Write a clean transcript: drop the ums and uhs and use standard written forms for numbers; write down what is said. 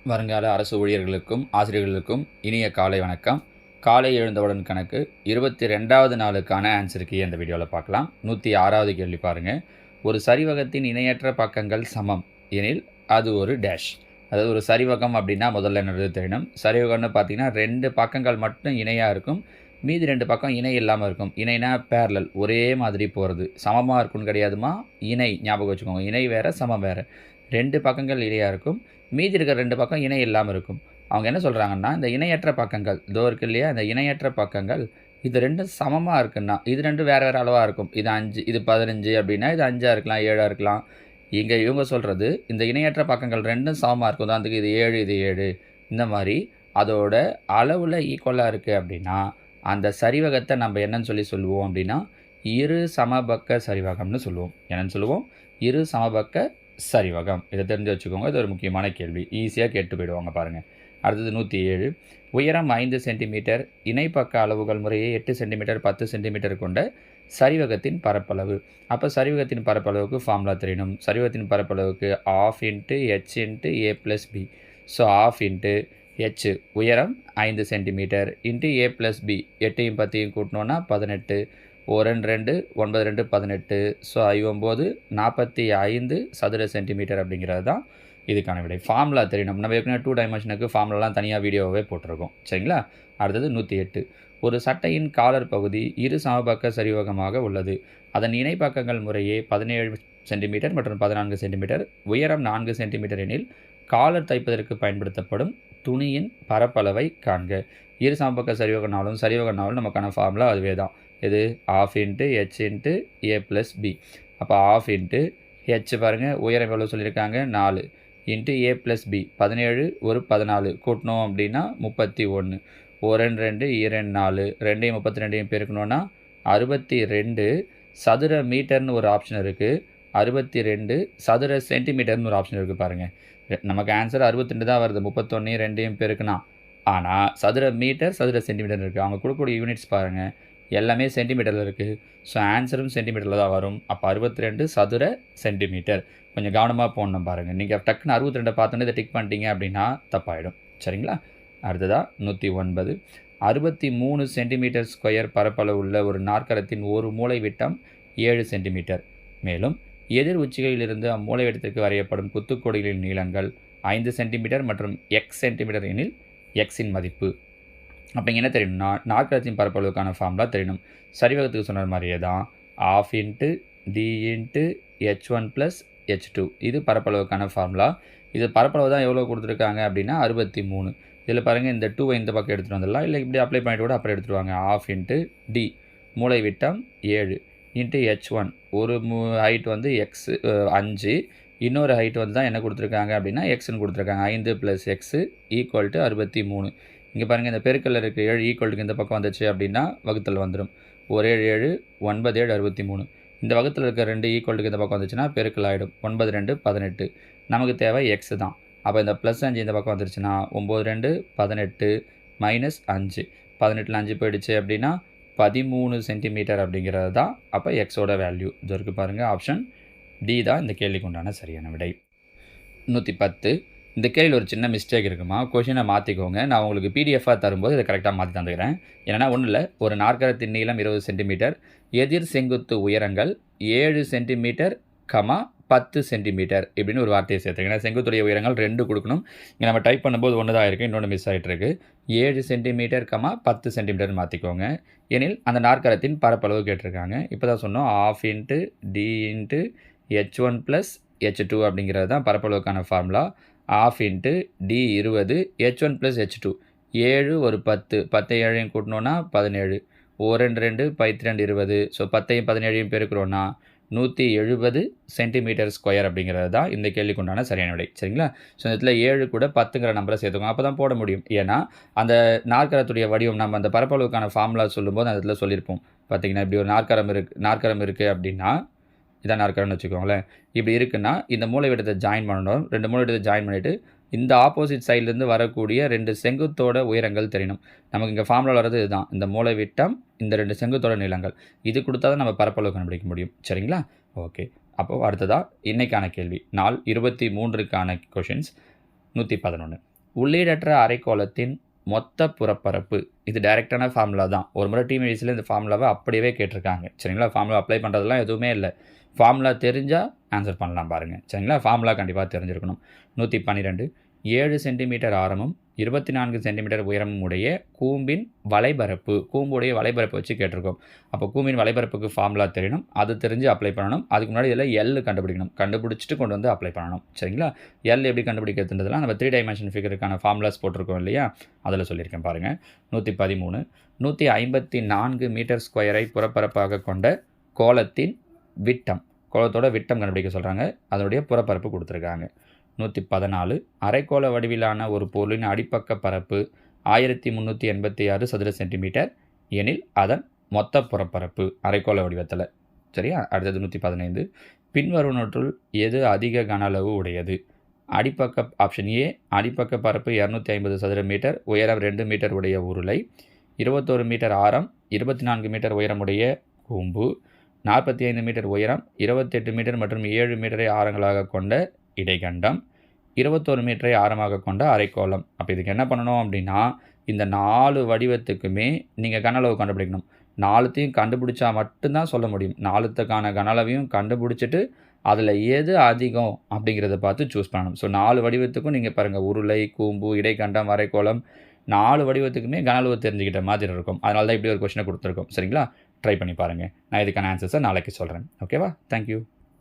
வருங்கால அரசு ஊழியர்களுக்கும் ஆசிரியர்களுக்கும் இனிய காலை வணக்கம். காலை எழுந்தவுடன் கணக்கு 22வது நாளுக்கான ஆன்சர் கீ அந்த வீடியோவில் பார்க்கலாம். 106வது கேள்வி பாருங்கள். ஒரு சரிவகத்தின் இணையற்ற பக்கங்கள் சமம் எனில் அது ஒரு டேஷ். அதாவது ஒரு சரிவகம் அப்படின்னா முதல்ல என்னது தெரியணும். சரிவகம்னு பார்த்தீங்கன்னா 2 பக்கங்கள் மட்டும் இணையாக இருக்கும், மீதி 2 பக்கம் இணை இல்லாமல் இருக்கும். இணைனா பேரலல், ஒரே மாதிரி போகிறது. சமமாக இருக்குன்னு கிடையாதுமா, இணை ஞாபகம் வச்சுக்கோங்க. இணை வேறு, சமம் வேறு. 2 பக்கங்கள் இணையாக இருக்கும், மீதி இருக்கிற 2 பக்கம் இணை இல்லாமல் இருக்கும். அவங்க என்ன சொல்கிறாங்கன்னா, இந்த இணையற்ற பக்கங்கள் இதோ இருக்கு இல்லையா, இந்த இணையற்ற பக்கங்கள் இது 2 சமமாக இருக்குன்னா, இது 2 வேறு வேறு அளவாக இருக்கும். இது 5, இது 15 அப்படின்னா இது 5ஆக இருக்கலாம், 7ஆக இருக்கலாம். இங்கே இவங்க சொல்கிறது இந்த இணையற்ற பக்கங்கள் 2 சமமாக இருக்கும். உதாரணத்துக்கு இது 7, இது 7, இந்த மாதிரி அதோட அளவில் ஈக்குவலாக இருக்குது அப்படின்னா அந்த சரிவகத்தை நம்ம என்னன்னு சொல்லுவோம் அப்படின்னா இரு சமபக்க சரிவகம்னு சொல்லுவோம். என்னன்னு சொல்லுவோம்? இரு சமபக்க சரிவகம். இதை தெரிஞ்சு வச்சுக்கோங்க. இது ஒரு முக்கியமான கேள்வி, ஈஸியாக கேட்டு போயிடுவாங்க பாருங்கள். அடுத்தது 107. உயரம் 5 சென்டிமீட்டர், இணைப்பக்க அளவுகள் முறையே 8 சென்டிமீட்டர் 10 சென்டிமீட்டர் கொண்ட சரிவகத்தின் பரப்பளவு. அப்போ சரிவகத்தின் பரப்பளவுக்கு ஃபார்முலா தெரியணும். சரிவகத்தின் பரப்பளவுக்கு ½ × h × a + b. So ½ × h உயரம் 5 சென்டிமீட்டர் × a + b, 8யும் 10யும் கூட்டினோன்னா 18, 1 2 9 2 18, ஸோ 9 45 சதுர சென்டிமீட்டர் அப்படிங்கிறது தான் இதுக்கான விடை. ஃபார்முலா தெரியணும். நம்ம ஏற்கனவே 2 டைமென்ஷனுக்கு ஃபார்முலாலாம் தனியாக வீடியோவே போட்டிருக்கோம், சரிங்களா? அடுத்தது 108. ஒரு சட்டையின் காலர் பகுதி இரு சமபக்க சரிவகமாக உள்ளது. அதன் இணைப்பக்கங்கள் முறையே 17 சென்டிமீட்டர் மற்றும் 14 சென்டிமீட்டர். உயரம் 4 சென்டிமீட்டர் எனில் காலர் தைப்பதற்கு பயன்படுத்தப்படும் துணியின் பரப்பளவை காண்க. இரு சமபக்க சரிவகனாலும் நமக்கான ஃபார்முலா அதுவே தான். இது ½ × h × a + b. அப்போ ½ × h பாருங்கள், உயரம் எவ்வளோ சொல்லியிருக்காங்க, 4 × a + b, 17 ஒரு 14 கூட்டணும் அப்படின்னா 31, 1 2 2 4, 2யும் 32யும் பெருக்கணுன்னா 62 சதுர மீட்டர்னு ஒரு ஆப்ஷன் இருக்குது, 62 சதுர சென்டிமீட்டர்னு ஒரு ஆப்ஷன் இருக்குது பாருங்கள். நமக்கு ஆன்சர் 62 தான் வருது, 31 2யும் பெருக்குனா. ஆனால் சதுர மீட்டர் சதுர சென்டிமீட்டர் இருக்குது. அவங்க கொடுக்கக்கூடிய யூனிட்ஸ் பாருங்கள், எல்லாமே சென்டிமீட்டரில் இருக்குது. ஸோ ஆன்சரும் சென்டிமீட்டரில் தான் வரும். அப்போ 62 சதுர சென்டிமீட்டர். கொஞ்சம் கவனமாக போடணும் பாருங்கள். நீங்கள் டக்குன்னு 62 பார்த்தோன்னே இதை டிக் பண்ணிட்டீங்க அப்படின்னா தப்பாயிடும், சரிங்களா? அடுத்ததாக 109. 63 சென்டிமீட்டர் ஸ்கொயர் பரப்பளவு உள்ள ஒரு நாற்கரத்தின் ஒரு மூலை விட்டம் 7 சென்டிமீட்டர். மேலும் எதிர் உச்சிகளிலிருந்து அம்மூலை விட்டத்திற்கு வரையப்படும் குத்துக்கோடுகளின் நீளங்கள் 5 சென்டிமீட்டர் மற்றும் x சென்டிமீட்டர் எனில் எக்ஸின் மதிப்பு. அப்போ இங்கே என்ன தெரியணும்னா, நாற்கரத்தின் பரப்பளவுக்கான ஃபார்முலா தெரியணும். சரிவகத்துக்கு சொன்ன மாதிரியே தான் ½ × d × h1 + h2. இது பரப்பளவுக்கான ஃபார்முலா. இது பரப்பளவு தான் எவ்வளோ கொடுத்துருக்காங்க அப்படின்னா 63. இதில் பாருங்கள், இந்த 2 இந்த பக்கம் எடுத்துகிட்டு வந்துடலாம், இல்லை இப்படி அப்ளை பண்ணிட்டு கூட அப்புறம் எடுத்துருவாங்க. ½ × d மூலை விட்டம் 7 × h1, ஒரு ஹைட் வந்து x 5, இன்னொரு ஹைட் வந்து தான் என்ன கொடுத்துருக்காங்க அப்படின்னா எக்ஸ்ன்னு கொடுத்துருக்காங்க. 5 + x = 63. இங்கே பாருங்கள், இந்த பெருக்கல்ல இருக்குது 7 ஈக்குவலுக்கு இந்த பக்கம் வந்துச்சு அப்படின்னா வகுத்தல் வந்துடும். 1 7 7 9 7 63. இந்த வகுத்தில் இருக்க 2 ஈக்குவலுக்கு இந்த பக்கம் வந்துச்சுன்னா பெருக்கல் ஆகிடும். 9 2 18. நமக்கு தேவை எக்ஸ் தான். அப்போ இந்த +5 இந்த பக்கம் வந்துருச்சுன்னா 9 2 18 -5, 18ல் 5 போயிடுச்சு அப்படின்னா 13 சென்டிமீட்டர் அப்படிங்கிறது தான் அப்போ எக்ஸோட வேல்யூ. இது இருக்குது பாருங்கள், ஆப்ஷன் டி தான் இந்த கேள்விக்கு உண்டான சரியான விடை. 110. இந்த கேள்வியில் ஒரு சின்ன மிஸ்டேக் இருக்குமா, கொஷினை மாற்றிக்கோங்க. நான் உங்களுக்கு பிடிஎஃபாக தரும்போது இதை கரெக்டாக மாற்றி தந்துக்கிறேன். ஏன்னா ஒன்றும் இல்லை, ஒரு நாற்கரத்தின் நீளம் 20 சென்டிமீட்டர், எதிர் செங்குத்து உயரங்கள் 7 சென்டிமீட்டர், 10 சென்டிமீட்டர் இப்படின்னு ஒரு வார்த்தையை சேர்த்துருங்க. ஏன்னா செங்குத்துடைய உயரங்கள் 2 கொடுக்கணும். இங்கே நம்ம டைப் பண்ணும்போது ஒன்று தான் இருக்குது, இன்னொன்று மிஸ் ஆகிட்டு இருக்குது. 7 சென்டிமீட்டர், 10 சென்டிமீட்டர் மாற்றிக்கோங்க. எனில் அந்த நாற்கரத்தின் பரப்பளவு கேட்டிருக்காங்க. இப்போ தான் சொன்னோம், ½ × d × h1 + h2 அப்படிங்கிறது தான் பரப்பளவுக்கான ஃபார்முலா. ½ × d 20, h1 + h2, 7 ஒரு 10, 10 7யும் கூட்டினோன்னா 17, 1 2 2 20. ஸோ 10யும் 17யும் பெருக்கிறோன்னா 170 சென்டிமீட்டர் ஸ்கொயர் அப்படிங்கிறது தான் இந்த கேள்விக்கு உண்டான சரியான விடை, சரிங்களா? ஸோ இதில் 7 கூட 10ங்கிற நம்பரை சேர்த்துக்கோங்க, அப்போ தான் போட முடியும். ஏன்னா அந்த நாற்கரத்துடைய வடிவம் நம்ம அந்த பரப்பளவுக்கான ஃபார்முலா சொல்லும்போது அந்த இடத்துல சொல்லியிருப்போம். பார்த்தீங்கன்னா இப்படி ஒரு நாற்கரம் இருக்குது அப்படின்னா இதான் நாற்கரம்னு வச்சுக்கோங்களேன். இப்படி இருக்குன்னா இந்த மூலை விட்டத்தை ஜாயின் பண்ணணும். 2 மூலை விட்டத்தை ஜாயின் பண்ணிவிட்டு இந்த ஆப்போசிட் சைட்லேருந்து வரக்கூடிய 2 செங்குத்தோட உயரங்கள் தெரியணும். நமக்கு இங்கே ஃபார்முலா வர்றது இதுதான், இந்த மூலை விட்டம், இந்த 2 செங்குத்தோட நீளங்கள். இது கொடுத்தா தான் நம்ம பரப்பளவு கண்டுபிடிக்க முடியும், சரிங்களா? ஓகே. அப்போது அடுத்ததாக இன்றைக்கான கேள்வி நாள் 23க்கான கொஷின்ஸ். 111. உள்ளீடற்ற அரைக்கோளத்தின் மொத்த புறப்பரப்பு. இது டைரெக்டான ஃபார்முலா தான். ஒரு முறை டிஎன்பிஎஸ்சியில் இந்த ஃபார்முலாவை அப்படியே கேட்டிருக்காங்க. சரிங்களா? ஃபார்முலா அப்ளை பண்ணுறதுலாம் எதுவுமே இல்லை. ஃபார்முலா தெரிஞ்சால் ஆன்சர் பண்ணலாம் பாருங்கள். சரிங்களா? ஃபார்முலா கண்டிப்பாக தெரிஞ்சிருக்கணும். 112 7 சென்டிமீட்டர் ஆரமும் 24 சென்டிமீட்டர் உயரமும் உடைய கூம்பின் வலைபரப்பு. கூம்புடைய வலைபரப்பு வச்சு கேட்டிருக்கோம். அப்போ கூம்பின் வலைபரப்புக்கு ஃபார்முலா தெரியணும். அது தெரிஞ்சு அப்ளை பண்ணணும். அதுக்கு முன்னாடி இதில் எல் கண்டுபிடிக்கணும். கண்டுபிடிச்சிட்டு கொண்டு வந்து அப்ளை பண்ணணும். சரிங்களா? எல் எப்படி கண்டுபிடிக்கிறதுன்றதுலாம் நம்ம 3 டைமென்ஷன் ஃபிகருக்கான ஃபார்முலாஸ் போட்டிருக்கோம் இல்லையா? அதில் சொல்லியிருக்கேன் பாருங்கள். 113 154 மீட்டர் ஸ்கொயரை புறப்பரப்பாக கொண்ட கோளத்தின் விட்டம். கோளத்தோட விட்டம் கண்டுபிடிக்க சொல்கிறாங்க. அதனுடைய புறப்பரப்பு கொடுத்துருக்காங்க. 114 அரைக்கோள வடிவிலான ஒரு பொருளின் அடிப்பக்க பரப்பு 1386 சதுர சென்டிமீட்டர் எனில் அதன் மொத்த புறப்பரப்பு அரைக்கோள வடிவத்தில். சரியா? அடுத்தது 115 பின்வருவனற்றுள் எது அதிக கன அளவு உடையது? அடிப்பக்க ஆப்ஷன் ஏ அடிப்பக்க பரப்பு 250 சதுர மீட்டர், உயரம் 2 மீட்டர் உடைய உருளை, 21 மீட்டர் ஆரம், 24 மீட்டர் உயரமுடைய கூம்பு, 45 மீட்டர் உயரம், 28 மீட்டர் மற்றும் 7 மீட்டரை ஆரங்களாக கொண்ட இடைக்கண்டம், 21 மீட்டரை ஆரமாக கொண்ட அரைக்கோளம். அப்போ இதுக்கு என்ன பண்ணணும் அப்படின்னா, இந்த 4 வடிவத்துக்குமே நீங்கள் கன அளவு கண்டுபிடிக்கணும். 4த்தையும் கண்டுபிடிச்சா மட்டும்தான் சொல்ல முடியும். 4த்துக்கான கன அளவையும் கண்டுபிடிச்சிட்டு அதில் எது அதிகம் அப்படிங்கிறத பார்த்து சூஸ் பண்ணணும். ஸோ 4 வடிவத்துக்கும் நீங்கள் பாருங்கள், உருளை, கூம்பு, இடைக்கண்டம், அரைக்கோளம் 4 வடிவத்துக்குமே கன அளவு தெரிஞ்சுக்கிட்ட மாதிரி இருக்கும். அதனால தான் இப்படி ஒரு கொஸ்டினை கொடுத்துருக்கோம். சரிங்களா? ட்ரை பண்ணி பாருங்கள். நான் இதுக்கான ஆன்சர்ஸை நாளைக்கு சொல்கிறேன். ஓகேவா? தேங்க்யூ.